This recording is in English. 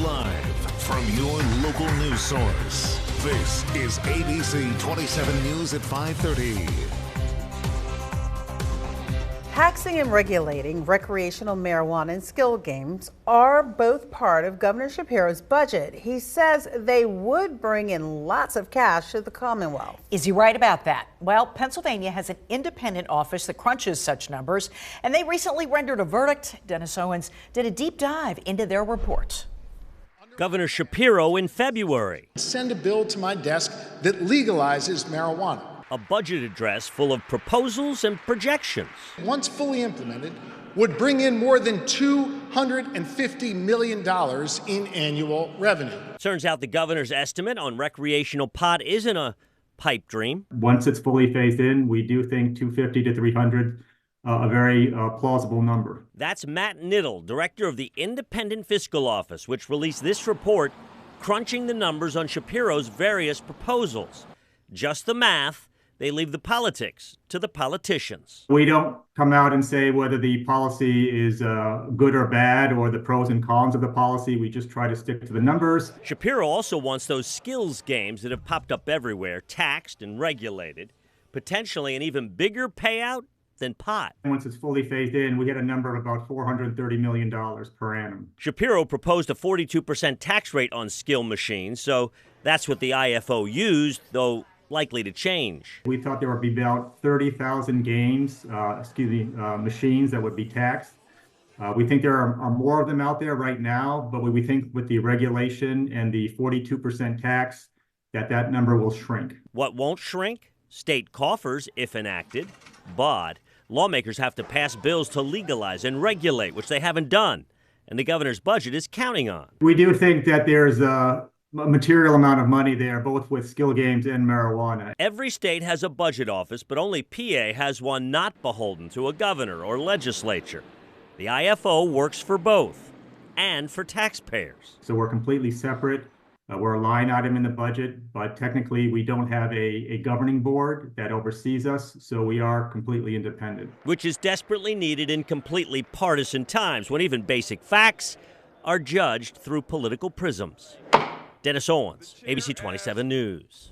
Live from your local news source, this is ABC 27 News at 5:30. Taxing and regulating recreational marijuana and skill games are both part of Governor Shapiro's budget. He says they would bring in lots of cash to the Commonwealth. Is he right about that? Well, Pennsylvania has an independent office that crunches such numbers, and they recently rendered a verdict. Dennis Owens did a deep dive into their report. Governor Shapiro in February. Send a bill to my desk that legalizes marijuana. A budget address full of proposals and projections. Once fully implemented, would bring in more than $250 million in annual revenue. Turns out the governor's estimate on recreational pot isn't a pipe dream. Once it's fully phased in, we do think 250 to 300, a very plausible number. That's Matt Niddle, director of the Independent Fiscal Office, which released this report crunching the numbers on Shapiro's various proposals. Just the math. They leave the politics to the politicians. We don't come out and say whether the policy is good or bad or the pros and cons of the policy. We just try to stick to the numbers. Shapiro also wants those skills games that have popped up everywhere, taxed and regulated, potentially an even bigger payout than pot. Once it's fully phased in, we get a number of about $430 million per annum. Shapiro proposed a 42% tax rate on skill machines, so that's what the IFO used, though likely to change. We thought there would be about 30,000 games, machines that would be taxed. We think there are more of them out there right now, but we think with the regulation and the 42% tax, that number will shrink. What won't shrink? State coffers, if enacted. But lawmakers have to pass bills to legalize and regulate, which they haven't done, and the governor's budget is counting on. We do think that there's a material amount of money there, both with skill games and marijuana. Every state has a budget office, but only PA has one not beholden to a governor or legislature. The IFO works for both and for taxpayers. So we're completely separate. We're a line item in the budget, but technically we don't have a governing board that oversees us, so we are completely independent. Which is desperately needed in completely partisan times when even basic facts are judged through political prisms. Dennis Owens, ABC 27 News.